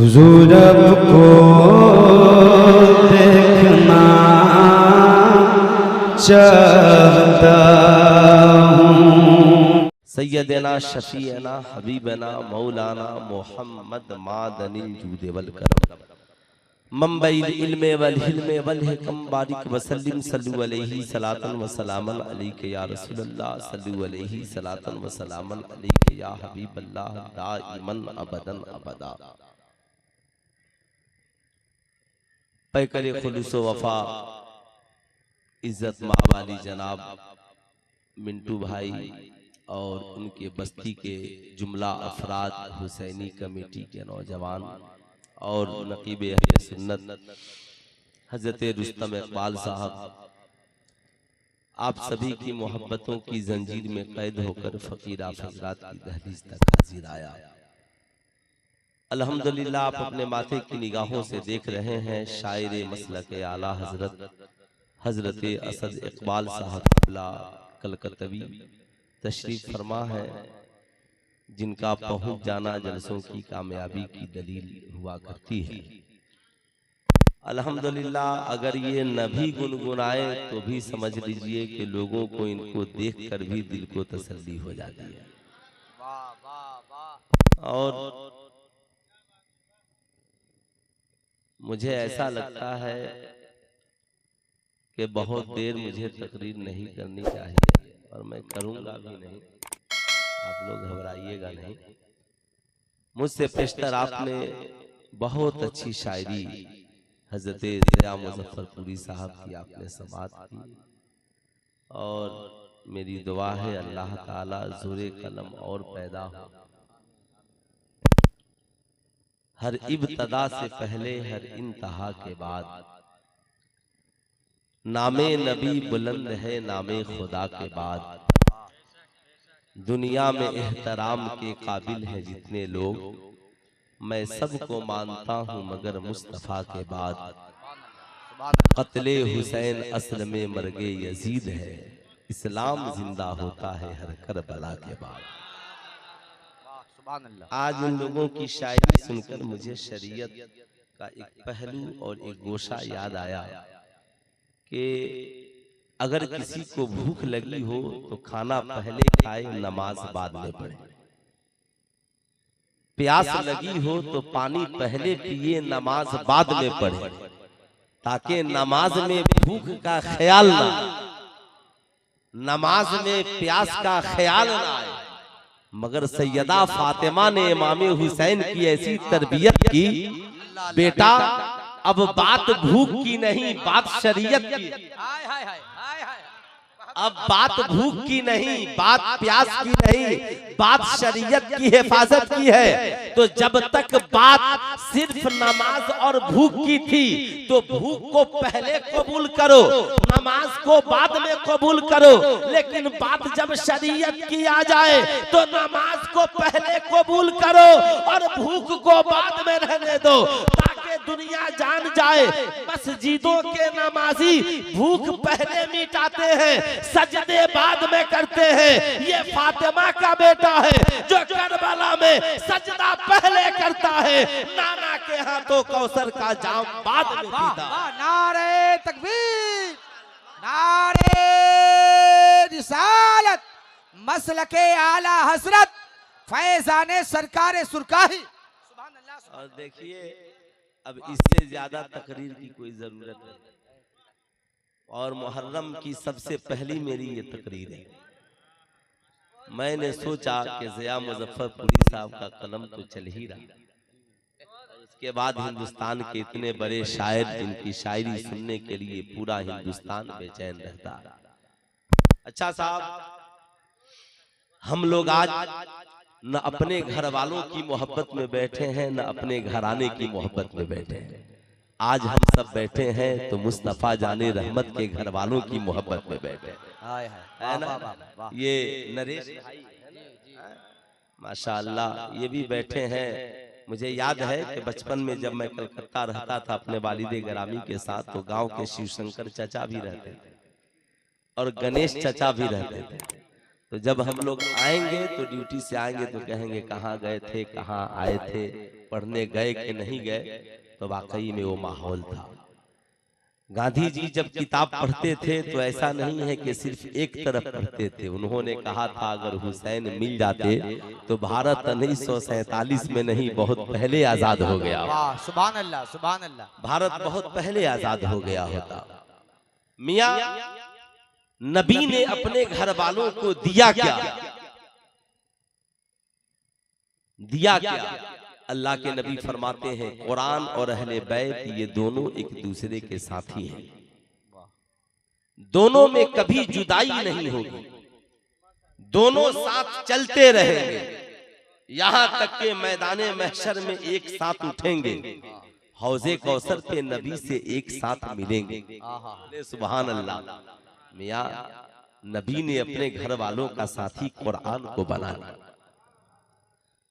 हुजूर आपको देखना चाहता हूँ। सैयदना शफीना हबीबना मौलाना मोहम्मद मादनिल जूद वल करम मंबइल इल्म वल हिल्म वल हिकम बारिक वसल्लिम सल्लु अलैहि सलातन व सलामन अलैका या रसूलल्लाह सल्लु अलैहि सलातन व सलामन अलैका या हबीबल्लाह दाइमन अबदन अबदा। पैकर खुलूस वफा इज्जत मावाली जनाब मिंटू भाई और उनके बस्ती के जुमला अफराद, हुसैनी कमेटी के नौजवान और नकीब अहले सुन्नत हजरत रुस्तम इकबाल साहब, आप सभी की मोहब्बतों की जंजीर में कैद होकर फकीरा फजरात की दहलीज तक हाजिर आया। अल्हम्दुलिल्लाह आप अपने माथे की निगाहों से देख रहे हैं शायर मसलक आला हजरत असद इकबाल साहब क़िबला कलकत्तवी तशरीफ फरमा है, जिनका पहुंच जाना जलसों की कामयाबी की दलील हुआ करती है। अल्हम्दुलिल्लाह अगर ये न भी गुनगुनाए तो भी समझ लीजिए कि लोगों को इनको देखकर भी दिल को तसल्ली हो जाती है। और मुझे ऐसा लगता है कि बहुत देर मुझे तकरीर नहीं करनी चाहिए और मैं करूंगा भी नहीं, आप लोग घबराइएगा नहीं। मुझसे पेशतर आपने बहुत अच्छी शायरी हजरत ज़िया मुज़फ़्फ़रपुरी साहब की आपने समाअत की और मेरी दुआ है अल्लाह ताला ज़ोरे कलम और पैदा हो। हर इब्तदा से पहले हर इंतहा के बाद नामे नबी बुलंद है नामे खुदा के बाद। दुनिया में एहतराम के काबिल हैं जितने लोग, मैं सबको मानता हूँ मगर मुस्तफ़ा के बाद। क़त्ले हुसैन असल में मर्गे यजीद है, इस्लाम जिंदा होता है हर करबला के बाद। आज उन लोगों की शायरी सुनकर मुझे शरीयत का एक पहलू और एक गोशा याद आया कि अगर किसी को भूख लगी हो तो खाना पहले खाए, नमाज बाद में पढ़े। प्यास लगी हो तो पानी पहले पिए, नमाज बाद में पढ़े, ताकि नमाज में भूख का ख्याल ना आए, नमाज में प्यास का ख्याल ना आए। मगर सैयदा फातिमा ने इमाम हुसैन की ऐसी तरबियत की, बेटा अब बात भूख की नहीं बात शरीयत की, अब बात भूख की नहीं बात प्यास की नहीं, बात शरीयत की हिफाजत की है। तो जब तक बात सिर्फ नमाज और भूख की थी तो भूख को पहले कबूल करो, नमाज को बाद में कबूल करो। लेकिन बात जब शरीयत की आ जाए तो नमाज को पहले कबूल करो और भूख को बाद में रहने दो, ताकि दुनिया जान जाए मस्जिदों के नमाजी भूख पहले मिटाते हैं, सजदे बाद में करते हैं। ये फातिमा का बेटा है जो करबला में सजदा पहले करता है, नाना के हाथों कौसर का जाम बाद में पीता। नारे तकबीर, नारे रिसालत, मसलके आला हजरत फैजाने सरकारे सुरकाही। सुभान अल्लाह। और देखिए अब इससे ज्यादा तकरीर की कोई जरूरत नहीं, और मुहर्रम की सबसे पहली मेरी ये तकरीर है। मैंने सोचा कि ज़िया मुज़फ़्फ़रपुरी साहब का कलम तो चल ही रहा, उसके बाद हिंदुस्तान के इतने बड़े शायर जिनकी शायरी सुनने के लिए पूरा हिंदुस्तान बेचैन रहता। अच्छा साहब, हम लोग आज न अपने घर वालों की मोहब्बत में बैठे हैं न अपने घराने की मोहब्बत में बैठे हैं। आज हम सब बैठे हैं तो मुस्तफा जाने रहमत के घर वालों की मोहब्बत में बैठे हैं ना। ये नरेश भाई माशाअल्लाह ये भी बैठे हैं। मुझे याद है कि बचपन में जब मैं कलकत्ता रहता था अपने वालिदे ग्रामी के साथ, तो गांव के शिवशंकर चचा भी रहते थे और गणेश चचा भी रहते थे। तो जब हम लोग आएंगे तो ड्यूटी से आएंगे तो कहेंगे कहाँ गए थे, कहाँ आए थे, पढ़ने गए कि नहीं गए। तो वाकई में वो माहौल था। गांधी जी जब किताब पढ़ते थे तो ऐसा नहीं है कि सिर्फ एक तरफ पढ़ते थे। उन्होंने कहा था अगर हुसैन मिल जाते तो भारत 1947 में नहीं बहुत पहले आजाद हो गया। वाह, सुभान अल्लाह, सुभान अल्लाह। भारत बहुत पहले आजाद हो गया होता। मियां नबी ने अपने घर वालों को दिया क्या? दिया क्या? अल्लाह के नबी फरमाते हैं कुरान और अहले बैत ये दोनों एक दूसरे के साथी हैं, दोनों में कभी जुदाई नहीं होगी, दोनों साथ चलते रहेंगे, यहां तक के मैदाने महशर में एक साथ उठेंगे, हौजे कौसर पे नबी से एक साथ मिलेंगे। सुभान अल्लाह। मियां नबी ने अपने घर वालों का साथी कुरान को बनाया।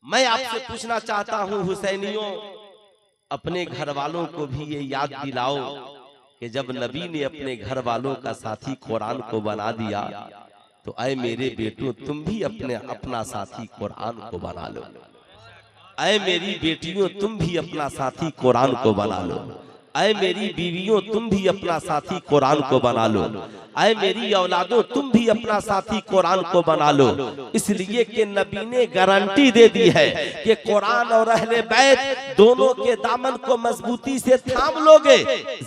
मैं आपसे पूछना चाहता हूं हुसैनियों, अपने घर वालों को भी ये याद दिलाओ कि जब नबी ने अपने घर वालों का साथी कुरान को बना दिया तो ऐ मेरे बेटों तुम भी अपना साथी कुरान को बना लो। ऐ मेरी बेटियों तुम भी अपना साथी कुरान को बना लो। ऐ मेरी बीवियों तुम भी अपना साथी कुरान को बना लो। ऐ मेरी औलादों तुम भी अपना साथी कुरान को बना लो। इसलिए कि नबी ने गारंटी दे दी है कि कुरान और अहले बैत दोनों के दामन को मजबूती से थाम लोगे,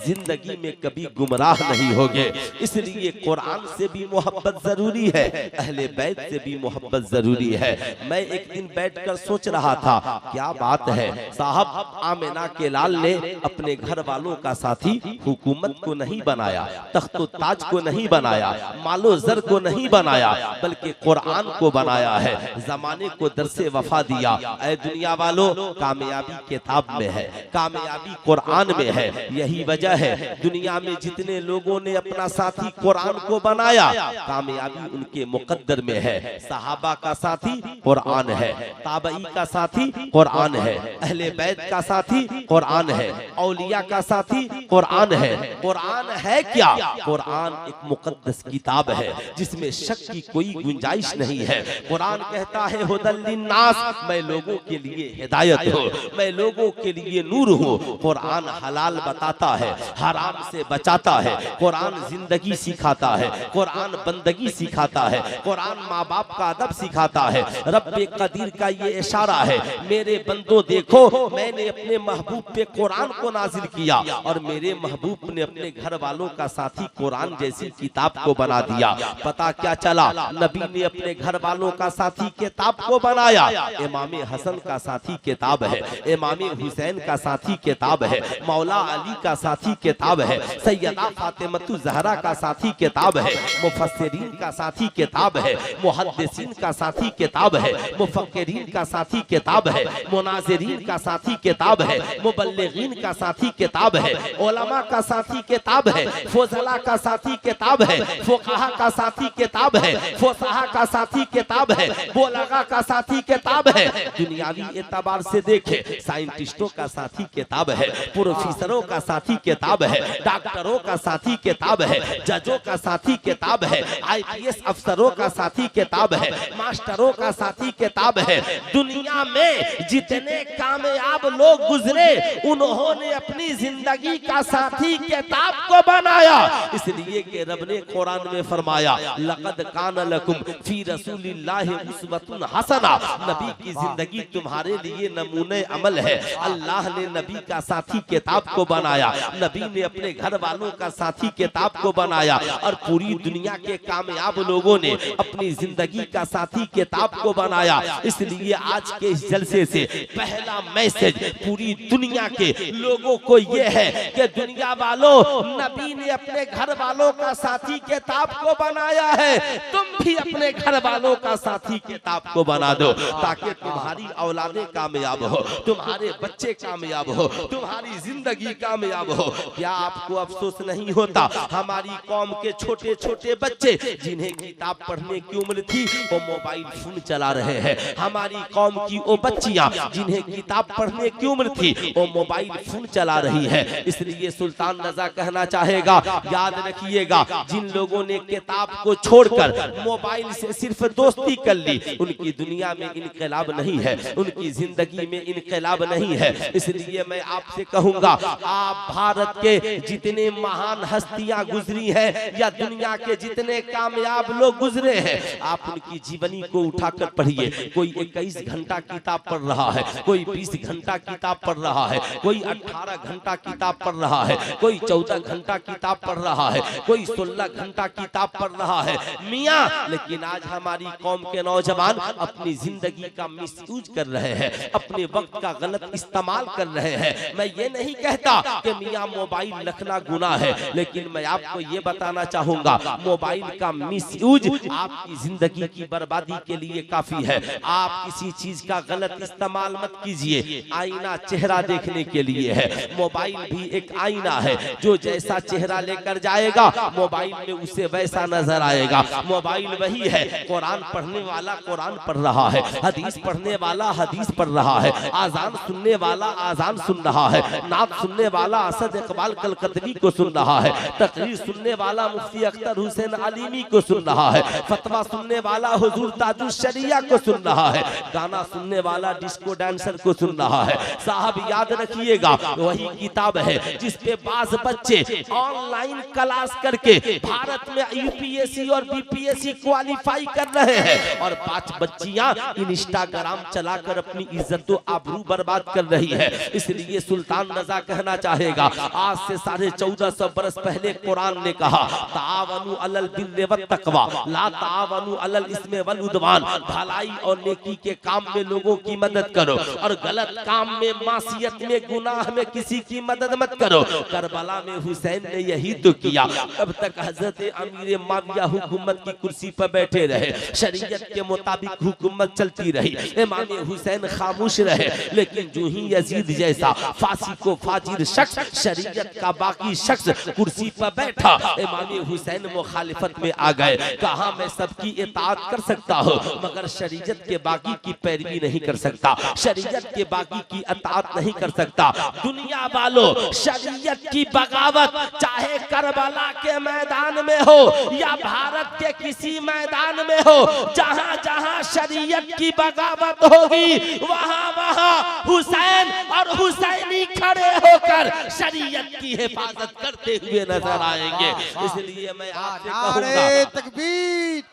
जिंदगी में कभी गुमराह नहीं होगे। इसलिए कुरान से भी मोहब्बत जरूरी है, अहले बैत से भी मोहब्बत जरूरी है। मैं एक दिन बैठकर सोच रहा था क्या बात है साहब, आमिना के लाल ने अपने घर वालों का साथी हुकूमत को नहीं बनाया, तख्तो ताज को नहीं बनाया, मालो जर को नहीं बनाया, बल्कि कुरान को बनाया है। जमाने को दरसे वफा दिया। ऐ दुनिया वालों, कामयाबी किताब में है, कामयाबी कुरान में है। यही वजह है दुनिया में जितने लोगों ने अपना साथी कुरान को बनाया, कामयाबी उनके मुकद्दर में है। सहाबा का साथी कुरान है, ताबई का साथी कुरान है, अहले बैत का साथी कुरान है, औलिया का साथी कुरान है। कुरान है क्या? कुरान एक मुकद्दस किताब है जिसमें शक की कोई गुंजाइश नहीं है। कुरान कहता है हुदल लिन्नास, मैं लोगों के लिए हिदायत हूँ, मैं लोगों के लिए नूर हूँ। कुरान हलाल बताता है, हराम से बचाता है। कुरान जिंदगी सिखाता है, कुरान बंदगी सिखाता है, कुरान माँ बाप का अदब सिखाता है। रब्बे कदीर का ये इशारा है, मेरे बंदो देखो मैंने अपने महबूब पे कुरान को नाजिल किया और मेरे महबूब ने अपने घर वालों का साथी कुरान जैसी किताब को बना दिया। पता क्या चला? नबी ने अपने घर वालों का साथी किताब को बनाया। इमाम हसन का साथी किताब है, इमाम हुसैन का साथी किताब है, मौला अली का साथी किताब है, सैयदा फातिमतु ज़हरा का साथी किताब है, मुफस्सिरीन का साथी किताब है, मुहद्दिसीन का साथी किताब है, मुफक्किरीन का साथी किताब है, मुनाज़िरीन का साथी किताब है, मुबल्लिगीन का साथी किताब है, उलमा का साथी किताब है, फुज़ला का साथी किताब है, फुक़हा का साथी किताब है, फुसहा का साथी किताब है, बोलगा का साथी किताब है। दुनियावी एतबार से देखे साइंटिस्टों का साथी किताब है, प्रोफेसरों का साथी किताब है, डॉक्टरों का साथी किताब है, जजों का साथी किताब है, IPS अफसरों का साथी किताब है, मास्टरों का साथी किताब है। दुनिया में जितने कामयाब लोग गुजरे उन्होंने अपनी जिंदगी का साथी किताब को बनाया। इसलिए कि रब ने कुरान में फरमाया लक़द कान लकुम फी रसूलिल्लाहि उस्वतुन हसना, नबी की जिंदगी तुम्हारे लिए नमूने अमल है। अल्लाह ने नबी का साथी किताब को बनाया, नबी ने अपने घर वालों का साथी किताब को बनाया और पूरी दुनिया के कामयाब लोगों ने अपनी जिंदगी का साथी किताब को बनाया। इसलिए आज के इस जलसे से पहला मैसेज पूरी दुनिया के लोगों को ये है कि दुनिया वालों, नबी ने अपने घर वालों का साथी किताब को बनाया है, तुम भी अपने घर वालों का साथी किताब को बना दो ताकि तुम्हारी औलादें कामयाब हो, तुम्हारे बच्चे कामयाब हो, तुम्हारी जिंदगी कामयाब हो। क्या आपको अफसोस नहीं होता हमारी कौम के छोटे छोटे बच्चे जिन्हें किताब पढ़ने की उम्र थी वो मोबाइल फोन चला रहे हैं। हमारी कौम की वो बच्चियां जिन्हें किताब पढ़ने की उम्र थी वो मोबाइल फोन चला रही रही है। इसलिए सुल्तान रजा कहना चाहेगा, याद रखिएगा, जिन लोगों ने किताब को छोड़कर मोबाइल से सिर्फ दोस्ती कर ली, उनकी दुनिया में इनकलाब नहीं है, उनकी जिंदगी में इनकलाब नहीं है। इसलिए मैं आपसे कहूंगा, आप भारत के जितने महान हस्तियां गुजरी हैं या दुनिया के जितने कामयाब लोग गुजरे हैं, आप उनकी जीवनी को उठाकर पढ़िए। कोई 21 घंटा किताब पढ़ रहा है, कोई 20 घंटा किताब पढ़ रहा है, कोई 18 घंटा किताब पढ़ रहा है, कोई 14 घंटा किताब पढ़ रहा है, कोई 16 घंटा किताब पढ़ रहा है मियाँ। लेकिन आज हमारी कौम के नौजवान अपनी जिंदगी का मिसयूज कर रहे हैं, अपने वक्त का गलत इस्तेमाल कर रहे हैं। मैं ये नहीं कहता कि मियाँ मोबाइल रखना गुनाह है, लेकिन मैं आपको ये बताना चाहूंगा, मोबाइल का मिसयूज आपकी जिंदगी की बर्बादी के लिए काफी है। आप किसी चीज का गलत इस्तेमाल मत कीजिए। आईना चेहरा देखने के लिए है, मोबाइल भी एक आईना है, जो जैसा चेहरा लेकर जाएगा मोबाइल में उसे वैसा नजर आएगा। मोबाइल वही है, कुरान पढ़ने वाला कुरान पढ़ रहा है, हदीस पढ़ने वाला हदीस पढ़ रहा है, आजान सुनने वाला आजान सुन रहा है, नात सुनने वाला असद इकबाल कलकतरी को सुन रहा है, तकरीर सुनने वाला मुफ्ती अख्तर हुसैन आलिमी को सुन रहा है, फतवा सुनने वाला हुजूर ताजुश शरिया को सुन रहा है, गाना सुनने वाला डिस्को डांसर को सुन रहा है। साहब याद रखिएगा, वही किताब है जिस पे बाज बच्चे ऑनलाइन क्लास करके भारत में यूपीएससी और बीपीएससी क्वालिफाई कर रहे हैं, और 5 बच्चियां इंस्टाग्राम चलाकर अपनी इज्जत व आबरू बर्बाद कर रही है। इसलिए सुल्तान रजा कहना चाहेगा, आज से 1450 बरस पहले कुरान ने कहा, तावनु अलल बिर्रि वत तकवा ला तावनु अलल इस्मे वल उद्वान। भलाई और नेकी के काम में लोगों की मदद करो, और गलत काम में, मासियत में, गुनाह में किसी की मदद मत करो। करबला में हुसैन ने यही तो किया। अब तक हजरत अमीर माविया हुकूमत की कुर्सी पर बैठे रहे, शरीयत के मुताबिक हुकूमत चलती रही, इमाम हुसैन खामोश रहे। लेकिन जो ही यजीद जैसा फांसी को फाजिर शख्स, शरीयत का बाकी शख्स कुर्सी पर बैठा, इमाम हुसैन मुखालिफत में आ गए। कहा मैं सबकी इताअत कर सकता हूँ, मगर शरीयत के बाकी की पैरवी नहीं कर सकता, शरीयत के बाकी की इताअत नहीं कर सकता। दुनिया वालों, शरीयत की बगावत चाहे करबला के मैदान में हो या भारत के किसी मैदान में हो, जहां जहां शरीयत की बगावत होगी, वहां वहां हुसैन और हुसैनी खड़े होकर शरीयत की हिफाजत करते हुए नजर आएंगे। इसलिए मैं आपसे कहूंगा, नारे तकबीर,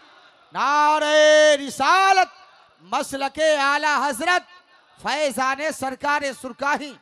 नारे रिसालत, मसलके आला हजरत फैजाने सरकारे सुरकाही।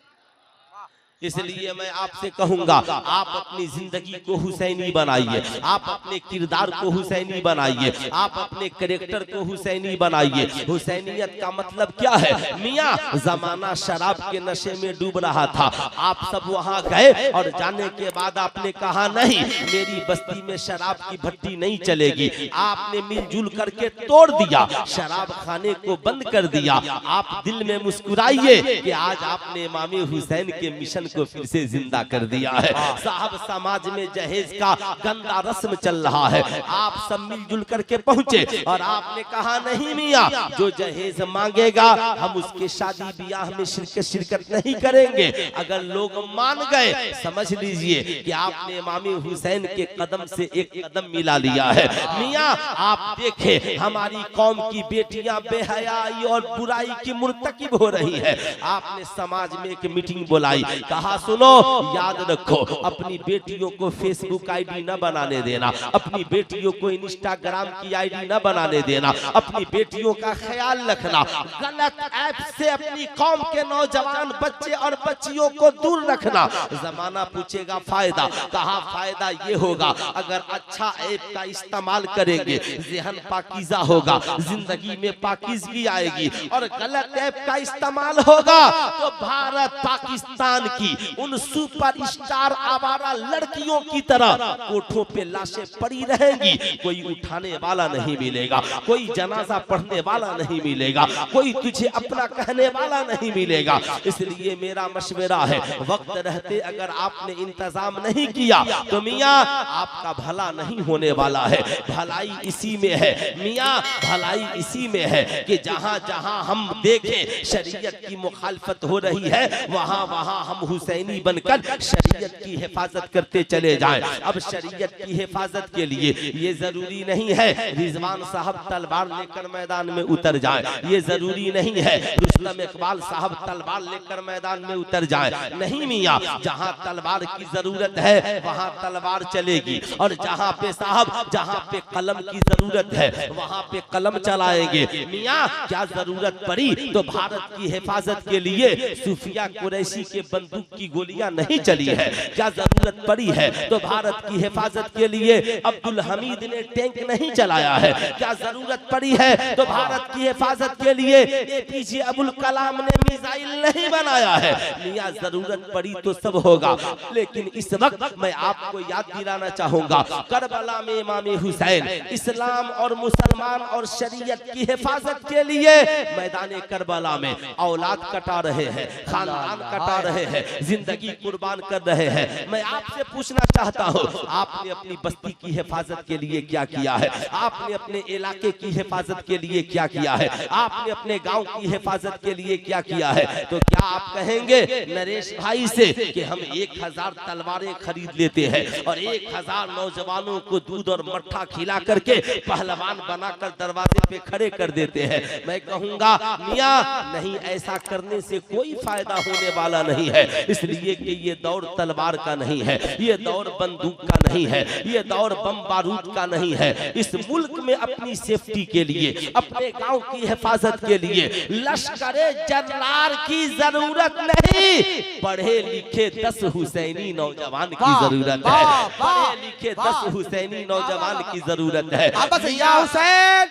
इसलिए मैं आपसे कहूंगा, आप अपनी जिंदगी को हुसैनी बनाइए, आप अपने किरदार को हुसैनी बनाइए, आप अपने कैरेक्टर को हुसैनी बनाइए। हुसैनियत का मतलब क्या है? मियाँ, जमाना शराब के नशे में डूब रहा था, आप सब वहां गए और जाने के बाद आपने कहा नहीं, मेरी बस्ती में शराब की भट्टी नहीं चलेगी। आपने मिलजुल करके तोड़ दिया, शराब खाने को बंद कर दिया। आप दिल में मुस्कुराइए कि आज आपने इमाम हुसैन के मिशन को फिर से जिंदा कर दिया है। साहब, समाज में जहेज का गंदा रस्म चल रहा है, आप सब मिलजुल करके पहुंचे और आपने कहा नहीं मियाँ, जो जहेज मांगेगा हम उसके शादी ब्याह में शिरकत नहीं करेंगे। अगर लोग मान गए, समझ लीजिए कि आपने इमाम हुसैन के कदम से एक कदम मिला लिया है। मियाँ, आप देखें, हमारी कौम की बेटियां बेहयाई और बुराई की मुर्तकिब हो रही है। आपने समाज में एक मीटिंग बुलाई, कहा सुनो, याद रखो, अपनी बेटियों को फेसबुक आईडी न बनाने देना, अपनी बेटियों को इंस्टाग्राम की आईडी न बनाने देना, अपनी बेटियों का ख्याल रखना, गलत ऐप से अपनी कौम के नौजवान बच्चे और बच्चियों को दूर रखना। जमाना पूछेगा फायदा, कहा फायदा ये होगा अगर अच्छा ऐप का इस्तेमाल करेंगे, ज़हन पाकीज़ा होगा, जिंदगी में पाकीज़गी आएगी, और गलत ऐप का इस्तेमाल होगा तो भारत पाकिस्तान की उन सुपरस्टार आवारा लड़कियों की तरह कोठों पे लाशें पड़ी रहेंगी। कोई उठाने वाला नहीं मिलेगा, कोई जनाजा पढ़ने वाला नहीं मिलेगा, कोई तुझे अपना कहने वाला नहीं मिलेगा। इसलिए मेरा मशवरा है, वक्त रहते अगर आपने इंतजाम नहीं किया तो मियाँ आपका भला नहीं होने वाला है। भलाई इसी में है मियाँ, भलाई इसी में है कि जहाँ जहाँ हम देखें शरीयत की मुखालफत हो रही है, वहाँ वहाँ हम हुसैनी बनकर शरीयत की हिफाजत करते चले जाएं। अब शरीयत की हिफाजत के लिए ये जरूरी नहीं है रिजवान साहब तलवार लेकर मैदान में उतर जाएं, ये जरूरी नहीं है रुस्तम इकबाल साहब तलवार लेकर मैदान में उतर जाएं। नहीं मियां, जहां तलवार की जरूरत है वहां तलवार चलेगी, और जहां पे साहब जहां पे कलम की जरूरत है वहां पे कलम चलाएंगे। मियां, क्या जरूरत पड़ी तो भारत की हिफाजत के लिए सूफिया कुरैशी के बंदूक की गोलियां नहीं चली है? क्या जरूरत पड़ी है तो भारत की हिफाजत के लिए अब्दुल हमीद ने टैंक नहीं चलाया है? क्या जरूरत पड़ी है तो भारत की हिफाजत के लिए एपीजे अब्दुल कलाम ने मिसाइल नहीं बनाया है? मियां, जरूरत पड़ी तो सब होगा, लेकिन इस वक्त मैं आपको याद दिलाना चाहूंगा करबला में इमाम हुसैन इस्लाम और मुसलमान और शरीयत की हिफाजत के लिए मैदान करबला में औलाद कटा रहे हैं, खानदान कटा रहे हैं, जिंदगी कुर्बान कर रहे हैं। मैं आपसे पूछना चाहता हूं, आपने अपनी बस्ती की हिफाजत के लिए क्या किया है? आपने अपने इलाके की हिफाजत के लिए क्या किया है? आपने अपने गांव की हिफाजत के लिए क्या किया है? तो क्या आप कहेंगे नरेश भाई से कि हम 1000 तलवारें खरीद लेते हैं और 1000 नौजवानों को दूध और मट्ठा खिला करके पहलवान बनाकर दरवाजे पे खड़े कर देते हैं? मैं कहूंगा मियां, नहीं, ऐसा करने से कोई फायदा होने वाला नहीं है, इसलिए कि ये दौर तलवार का नहीं है, ये दौर बंदूक का नहीं है, ये दौर बम बारूद का नहीं है। इस मुल्क में अपनी सेफ्टी के लिए, अपने गांव की हिफाजत के लिए लश्करे जर्रार की जरूरत नहीं, पढ़े लिखे 10 हुसैनी नौजवान की जरूरत है। पढ़े लिखे 10 हुसैनी नौजवान की जरूरत है। बस या हुसैन,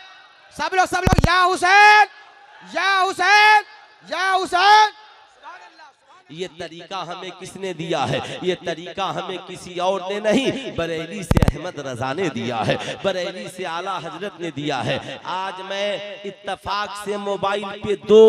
सब लोग या हुसैन, या हुसैन, या हुसैन। ये तरीका हमें किसने दिया है? ये तरीका हमें किसी और ने नहीं, बरेली से अहमद रजा ने दिया है, बरेली से आला हजरत ने दिया है। आज मैं इत्तफाक से मोबाइल पे 2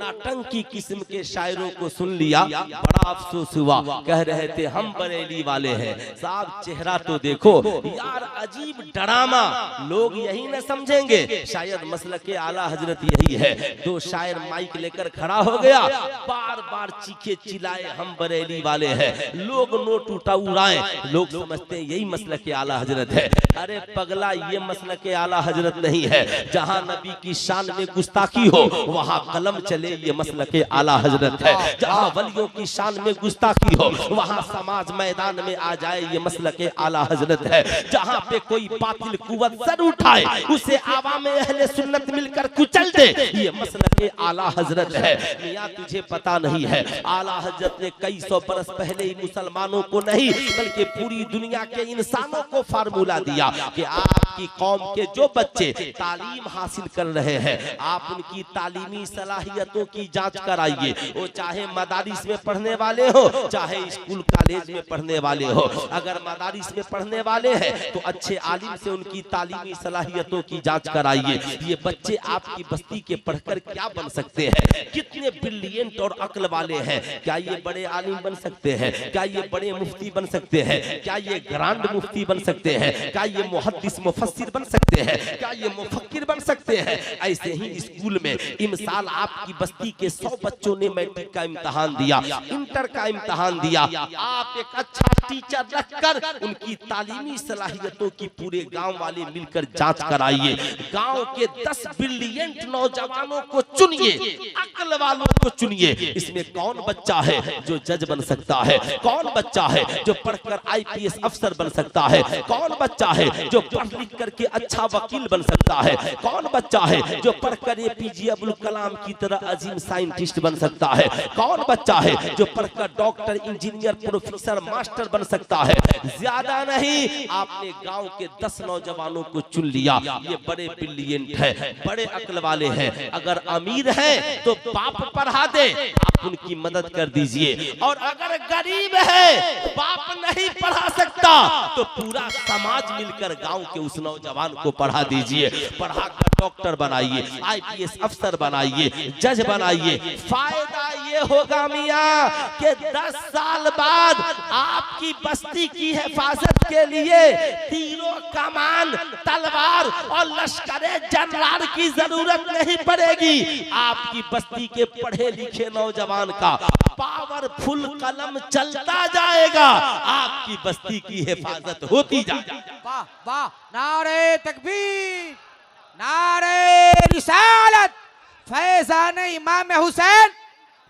नाटंकी किस्म के शायरों को सुन लिया, बड़ा अफसोस हुआ। कह रहे थे हम बरेली वाले हैं। साहब, चेहरा तो देखो यार, अजीब ड्रामा। लोग यही न समझेंगे, शायद मसलके आला हजरत यही है। 2 शायर माइक लेकर खड़ा हो गया, बार बार चीखे चिल्लाए हम बरेली वाले हैं, लोग नोट उठा उड़ाएं, लोग समझते हैं यही मसलके आला हजरत है। अरे पगला, ये मसलके आला हजरत नहीं है। जहां नबी की शान में गुस्ताखी हो वहां कलम चले, ये मसलके आला हजरत है। जहां वलियों की शान में गुस्ताखी हो वहां समाज मैदान में आ जाए, ये मसलके आला हजरत है। जहां पे कोई बातिल कुव्वत सर उठाए उसे आवाम अहले सुन्नत मिलकर कुचल दे, ये मसलके आला हजरत है। मियां, तुझे पता नहीं है, आला हजरत ने कई 100 बरस पहले ही मुसलमानों को नहीं बल्कि पूरी दुनिया के इंसानों को फार्मूला दिया कि आपकी कौम के जो बच्चे तालीम हासिल कर रहे हैं, आप उनकी तालीमी सलाहियतों की जांच कराइए। वो चाहे मदारिस में पढ़ने वाले हो, चाहे स्कूल कॉलेज में पढ़ने वाले हो। अगर मदारिस में पढ़ने वाले हैं तो अच्छे आलिम से उनकी तालीमी सलाहियतों की जांच कराइए। ये बच्चे आपकी बस्ती के पढ़कर क्या बन सकते हैं? कितने ब्रिलियंट और अक्ल वाले हैं? क्या ये बड़े आलिम बन सकते हैं? क्या ये बड़े मुफ्ती बन सकते हैं? क्या ये ग्रांड मुफ्ती बन सकते हैं? क्या ये मुहद्दिस मुफस्सिर बन सकते हैं? क्या ये मुफक्किर बन सकते हैं? ऐसे ही स्कूल में इमसाल आपकी बस्ती के 100 बच्चों ने मैट्रिक का इम्तिहान दिया, इंटर का इम्तिहान दिया। आप एक अच्छा टीचर रखकर उनकी तालीमी सलाहियतों की पूरे गांव वाले मिलकर जांच कराइए। गांव के 10 ब्रिलियंट नौजवानों को चुनिए, अक्ल वालों को चुनिए। इसमें कौन बच्चा है जो जज बन सकता है? कौन बच्चा है जो पढ़कर आईपीएस अफसर बन सकता है? कौन बच्चा है जो पढ़ लिख करके अच्छा वकील बन सकता है? कौन बच्चा है जो पढ़कर एपीजे अब्दुल कलाम की तरह अजीम साइंटिस्ट बन सकता है? कौन बच्चा है जो पढ़कर डॉक्टर, इंजीनियर, प्रोफेसर, मास्टर बन सकता है? ज्यादा नहीं, आपने गांव के 10 नौजवानों को चुन लिया, ये बड़े ब्रिलियंट है, बड़े अक्ल वाले हैं। अगर अमीर हैं तो बाप पढ़ा दे, आप उनकी मदद कर दीजिए। और अगर गरीब है, बाप नहीं पढ़ा सकता, तो पूरा समाज मिलकर गांव के उस नौजवान को पढ़ा दीजिए। पढ़ा डॉक्टर बनाइए, IPS अफसर बनाइए, जज बनाइए। फायदा ये होगा मियाँ कि 10 साल बाद आपकी बस्ती की हिफाजत के लिए तीरों, कमान, तलवार और लश्करे जनरल की जरूरत नहीं पड़ेगी। आपकी बस्ती के पढ़े लिखे नौजवान का पावरफुल कलम चलता जाएगा, आपकी बस्ती की हिफाजत होती जाएगी। वाह वाह, नारे तकबीर, नारे रिसालत, फैजान इमाम हुसैन,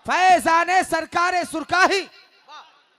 फैजान सरकार सुरकाही।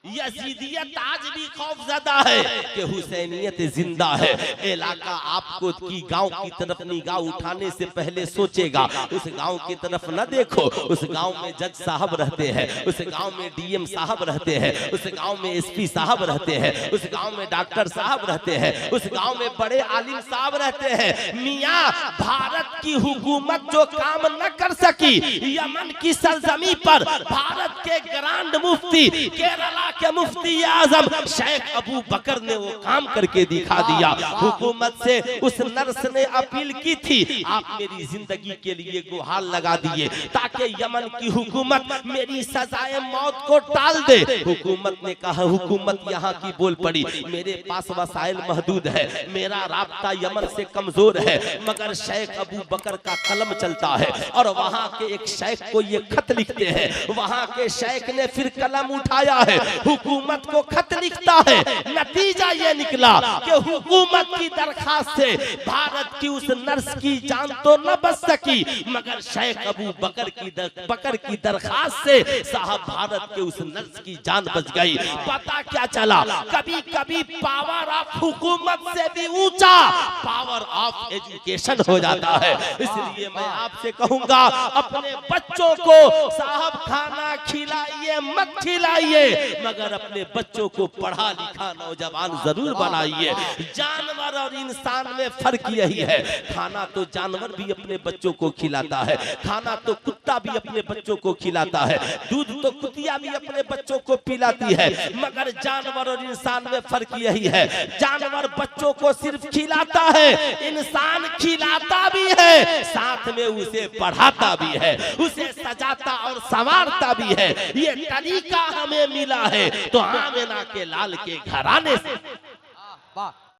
यजीदियत आज भी खौफजदा है कि हुसैनियत जिंदा है। इलाका आपको की गांव की तरफ निगाह उठाने से पहले सोचेगा, उस गांव की तरफ न देखो। उस गांव में जज साहब रहते हैं, उस गांव में DM साहब रहते हैं, उस गांव में SP साहब रहते हैं, उस गांव में डॉक्टर साहब रहते हैं, उस गांव में बड़े आलिम साहब रहते हैं। मियाँ, भारत की हुकूमत जो काम न कर सकी यमन की सरजमी पर, भारत के ग्रांड मुफ्ती, केरला के मुफ्ती आजम शेख अबू बकर ने वो काम करके दिखा दिया। हुकूमत से उस नर्स ने अपील की थी, आप मेरी जिंदगी के लिए गुहार लगा दिए ताकि यमन की हुकूमत मेरी सजाए मौत को टाल दे। हुकूमत ने कहा, हुकूमत यहाँ की बोल पड़ी, मेरे पास वसाइल महदूद है, मेरा राब्ता यमन से कमजोर है, मगर शेख अबू बकर का कलम चलता है। और वहाँ के एक शेख को ये खत लिखते हैं, वहाँ के शेख ने फिर कलम उठाया है, हुकूमत को खत लिखता है। नतीजा ये निकला कि हुकूमत की दरखास्त से भारत की उस नर्स की जान तो न बच सकी, मगर शेख अबू बकर की दरखास्त से साहब भारत के उस नर्स की जान बच गई। पता क्या चला, कभी कभी पावर ऑफ हुकूमत से भी ऊंचा पावर ऑफ एजुकेशन हो जाता है। इसलिए मैं आपसे कहूंगा, अपने बच्चों को साहब खाना खिलाइए मत खिलाइए, मगर अपने बच्चों को पढ़ा लिखा नौजवान जरूर बनाइए। जानवर और इंसान में फर्क यही है, खाना तो जानवर भी अपने बच्चों को खिलाता है, खाना तो कुत्ता भी अपने बच्चों को खिलाता है, दूध तो कुतिया भी अपने बच्चों को पिलाती है, मगर जानवर और इंसान में फर्क यही है, जानवर बच्चों को सिर्फ खिलाता है, इंसान खिलाता भी है, साथ में उसे पढ़ाता भी है, उसे सजाता और संवारता भी है। ये तरीका हमें मिला है तो आमिना के लाल के घराने से। वाह।